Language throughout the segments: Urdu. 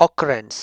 occurrence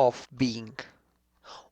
of being।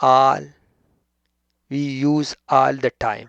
all we use all the time.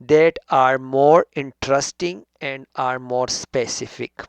that are more interesting and are more specific।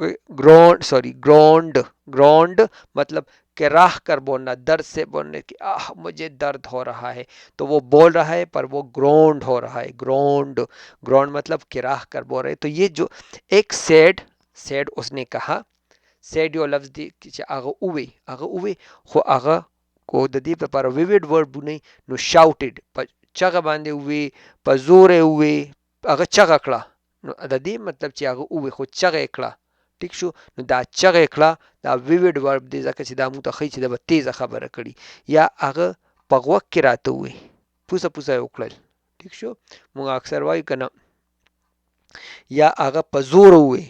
Ground. Ground مطلب کراہ کر بولنا، درد سے بولنے کی مجھے درد ہو رہا ہے، تو وہ بول رہا ہے پر وہ گرونڈ ہو رہا ہے. گرونڈ. گرونڈ مطلب کراہ کر بول رہے. تو یہ جو ایک سیڈ اس نے کہا، سیڈ یو لفظ دی اغه اوے اغه اوے خو اغه کو د دې لپاره ویوډ ورب نه نو شاوټډ په چغه باندې وی په زور وی هغه چغه کړه. نو د دې مطلب چې هغه اوې خو چغه کړه. ټیک شو. نو دا چغه کړه دا ویوډ ورب دی ځکه چې دا موږ ته ښیي چې د به تیزه خبره کړي. یا هغه په غوږ کې راته ووی، پوسه پوسه یې وکړل. ټیک شو. موږ اکثر وایو که نه، یا هغه په زور ووی.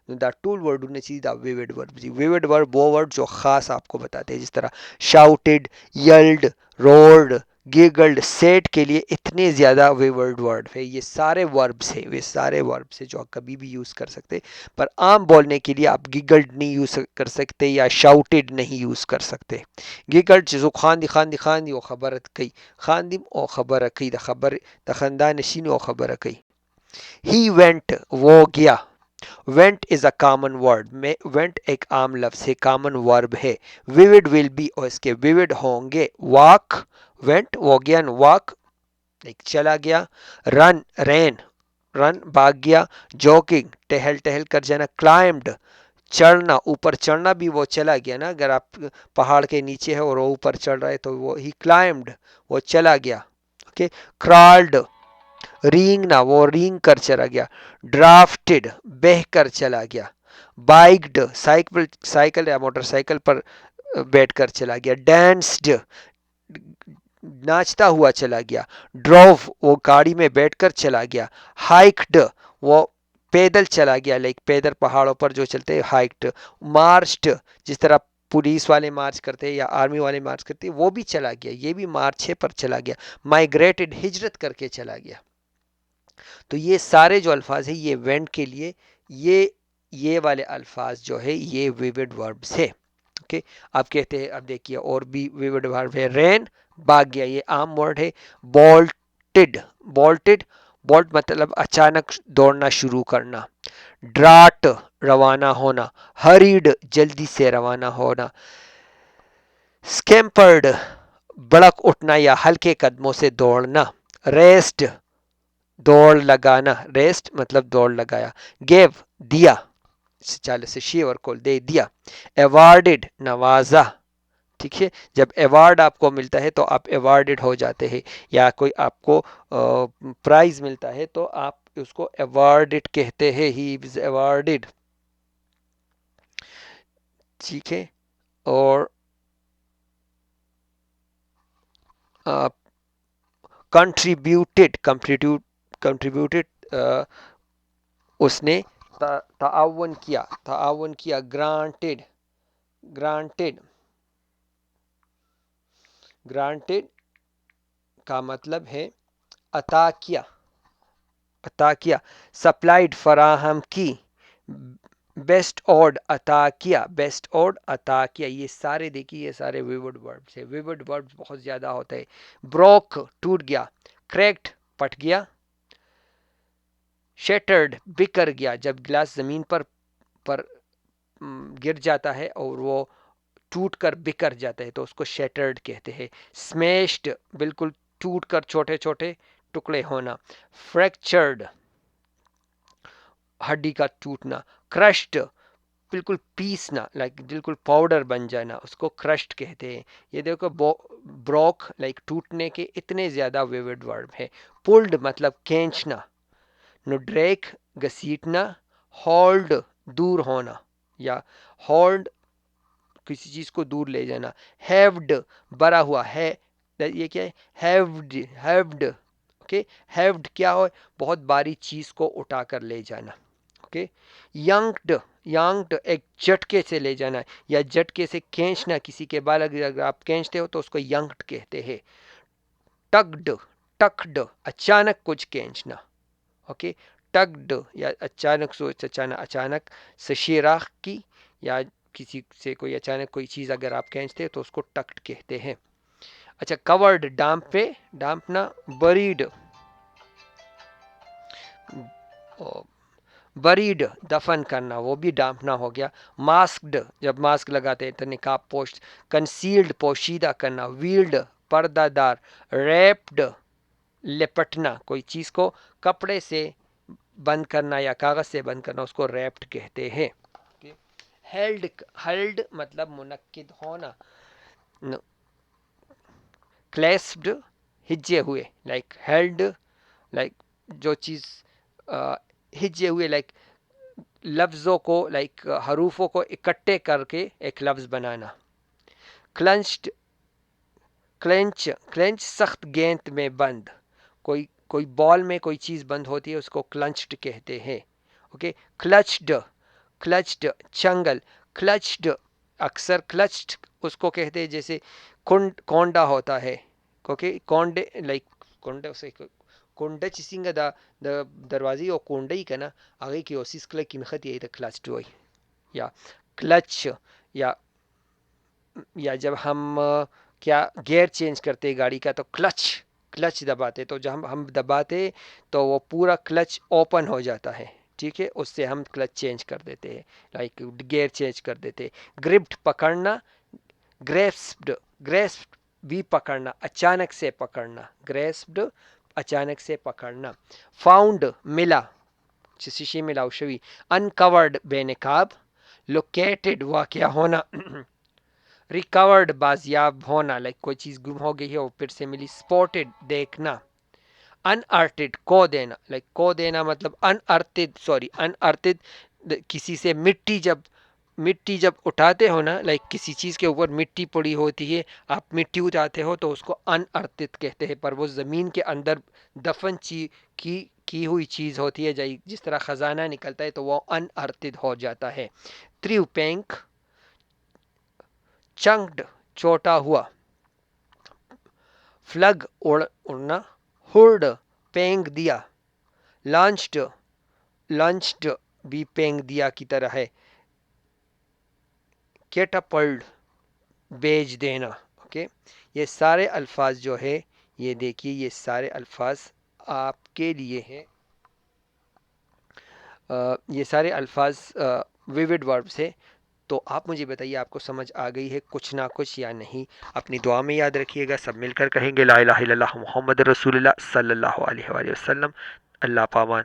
نو دا ټول ورډونه چې دا ویوډ ورب دي. ویوډ ورب وہ ورڈ جو خاص آپ کو بتاتے ہیں، جس طرح شاؤٹڈ، یلڈ، روڈ، گیگلڈ، سیٹ کے لیے اتنے زیادہ ویورڈ ورڈ ہے. یہ سارے وربس ہیں، یہ سارے وربس ہیں جو آپ کبھی بھی یوز کر سکتے. پر عام بولنے کے لیے آپ گیگلڈ نہیں یوز کر سکتے یا شاؤٹڈ نہیں یوز کر سکتے. گیگلڈ چیزو خاندی او خبرت کئی، خاندیم او خبر کئی، دا خبر دا خاندان نشین او خبر کئی. ہی وینٹ وہ گیا. Went is a common word. میں وینٹ ایک عام لفظ ہے، کامن ورب ہے. ویوڈ ول بی اور اس کے ویوڈ ہوں گے. واک وینٹ وہ گیا، واک ایک چلا گیا. رن رین رن بھاگ گیا. جوکنگ ٹہل ٹہل کر جانا. کلائمڈ چڑھنا، اوپر چڑھنا بھی وہ چلا گیا نا. اگر آپ پہاڑ کے نیچے ہے اور وہ اوپر چڑھ رہا ہے تو وہ ہی کلائمڈ، وہ چلا گیا. اوکے. کرالڈ رینگنا، وہ رینگ کر چلا گیا. ڈرافٹڈ بہ کر چلا گیا. بائکڈ سائیکل یا موٹر سائیکل پر بیٹھ کر چلا گیا. ڈانسڈ ناچتا ہوا چلا گیا. ڈروو وہ گاڑی میں بیٹھ کر چلا گیا. ہائکڈ وہ پیدل چلا گیا، لائک پیدل پہاڑوں پر جو چلتے ہیں، ہائکڈ. مارچڈ جس طرح پولیس والے مارچ کرتے یا آرمی والے مارچ کرتے، وہ بھی چلا گیا. یہ بھی مارچ ہے پر چلا گیا. مائگریٹڈ ہجرت کر کے چلا گیا. تو یہ سارے جو الفاظ ہیں یہ وینٹ کے لیے، یہ والے الفاظ جو ہے یہ ویوڈ وربس ہے. اوکے. آپ کہتے ہیں، اب دیکھیے اور بھی ویوڈ ورب ہے. رین بھاگ گیا، یہ عام ورڈ ہے. بولٹڈ بولٹ مطلب اچانک دوڑنا شروع کرنا. ڈراٹ روانہ ہونا. ہریڈ جلدی سے روانہ ہونا. اسکیمپرڈ بڑک اٹھنا یا ہلکے قدموں سے دوڑنا. ریسٹ دوڑ لگانا. ریسٹ مطلب دوڑ لگایا. گیو دیا، چال سے شیور کو دے دیا. ایوارڈڈ نوازا. ٹھیک ہے. جب ایوارڈ آپ کو ملتا ہے تو آپ ایوارڈڈ ہو جاتے ہیں، یا کوئی آپ کو پرائز ملتا ہے تو آپ اس کو ایوارڈڈ کہتے ہیں. ہی از ایوارڈڈ. ٹھیک ہے. اور کنٹریبیوٹڈ اس نے تعاون کیا. گرانٹڈ کا مطلب ہے عطا کیا. سپلائڈ فراہم کی. بیسٹ آرڈ عطا کیا. یہ سارے دیکھیے، یہ سارے ویورڈ وربس ہیں. ویورڈ وربس بہت زیادہ ہوتے ہیں. بروک ٹوٹ گیا. کریکٹ پٹ گیا. شیٹرڈ بکھر گیا. جب گلاس زمین پر گر جاتا ہے اور وہ ٹوٹ کر بکھر جاتا ہے تو اس کو شیٹرڈ کہتے ہیں. سمیشڈ بالکل ٹوٹ کر چھوٹے چھوٹے ٹکڑے ہونا. فریکچرڈ ہڈی کا ٹوٹنا. کرشڈ بالکل پیسنا، لائک بالکل پاؤڈر بن جانا، اس کو کرشڈ کہتے ہیں. یہ دیکھو بروک لائک ٹوٹنے کے اتنے زیادہ ویورڈ ورب ہے. پلڈ مطلب کھینچنا. نو ڈریک گھسیٹنا. ہولڈ دور ہونا یا ہولڈ کسی چیز کو دور لے جانا. ہیوڈ بھرا ہوا ہے. یہ کیا ہے؟ ہیوڈ. اوکے. ہیوڈ کیا ہو؟ بہت باری چیز کو اٹھا کر لے جانا. اوکے. یانگڈ ایک جھٹکے سے لے جانا یا جھٹکے سے کھینچنا. کسی کے بال اگر آپ کھینچتے ہو تو اس کو یانگڈ کہتے ہیں. ٹکڈ اچانک کچھ کھینچنا. اوکے. ٹکڈ یا اچانک سشیراخ کی، یا کسی سے کوئی اچانک کوئی چیز اگر آپ کھینچتے ہیں تو اس کو ٹکڈ کہتے ہیں. اچھا. کورڈ ڈانپنا. بریڈ بریڈ دفن کرنا، وہ بھی ڈانپنا ہو گیا. ماسکڈ جب ماسک لگاتے ہیں تو نقاب پوش. کنسیلڈ پوشیدہ کرنا. ویلڈ پردہ دار. ریپڈ لپٹنا، کوئی چیز کو کپڑے سے بند کرنا یا کاغذ سے بند کرنا، اس کو ریپڈ کہتے ہیں. ہیلڈ ہلڈ مطلب منعقد ہونا. کلیسپڈ ہجے ہوئے، لائک ہیلڈ لائک جو چیز ہجے ہوئے، لائک لفظوں کو، لائک حروفوں کو اکٹھے کر کے ایک لفظ بنانا. کلنچڈ کلینچ کلینچ سخت گیند میں بند. کوئی بال میں کوئی چیز بند ہوتی ہے اس کو کلنچڈ کہتے ہیں. اوکے. کلچڈ کلچڈ چنگل. کلچڈ اکثر کلچڈ اس کو کہتے ہیں جیسے کونڈا ہوتا ہے. اوکے. کونڈے لائک کونڈا سے کونڈا چسنگا دا دروازی او کونڈا ہی کنا اگے کی اوسس کلا کی مخت یہ کلچڈ ہوئی. یا کلچ یا جب ہم کیا گیئر چینج کرتے گاڑی کا تو کلچ دباتے، تو جب ہم دباتے تو وہ پورا کلچ اوپن ہو جاتا ہے. ٹھیک ہے، اس سے ہم کلچ چینج کر دیتے ہیں، لائک گیئر چینج کر دیتے. گرپڈ پکڑنا. گریسپڈ بھی پکڑنا، اچانک سے پکڑنا. گریسپڈ اچانک سے پکڑنا. فاؤنڈ ملا، چسیشی ملاو شوی. انکورڈ بے نقاب. لوکیٹڈ واقع ہونا. ریکورڈ بازیاب ہونا، لائک کوئی چیز گم ہو گئی ہے وہ پھر سے ملی. سپوٹڈ دیکھنا. ان ارتھڈ کو دینا، لائک کو دینا مطلب ان ارتھڈ کسی سے مٹی جب اٹھاتے ہو نا، لائک کسی چیز کے اوپر مٹی پڑی ہوتی ہے، آپ مٹی اٹھاتے ہو تو اس کو ان ارتھڈ کہتے ہیں، پر وہ زمین کے اندر دفن کی ہوئی چیز ہوتی ہے، جس طرح خزانہ نکلتا ہے تو وہ ان ارتھڈ ہو جاتا ہے. تریو پینک چنکڈ چھوٹا ہوا. فلگ اڑنا. ہرڈ پینگ دیا. لانچڈ بھی پینگ دیا کی طرح ہے. کیٹاپلڈ بیچ دینا. اوکے. یہ سارے الفاظ جو ہے، یہ دیکھیے یہ سارے الفاظ آپ کے لیے ہیں. یہ سارے الفاظ ویوڈ وربس ہے. تو آپ مجھے بتائیے آپ کو سمجھ آ گئی ہے کچھ نہ کچھ یا نہیں. اپنی دعا میں یاد رکھیے گا. سب مل کر کہیں گے لا الہ الا اللہ محمد رسول اللہ صلی اللہ علیہ وآلہ وسلم. اللہ پامان.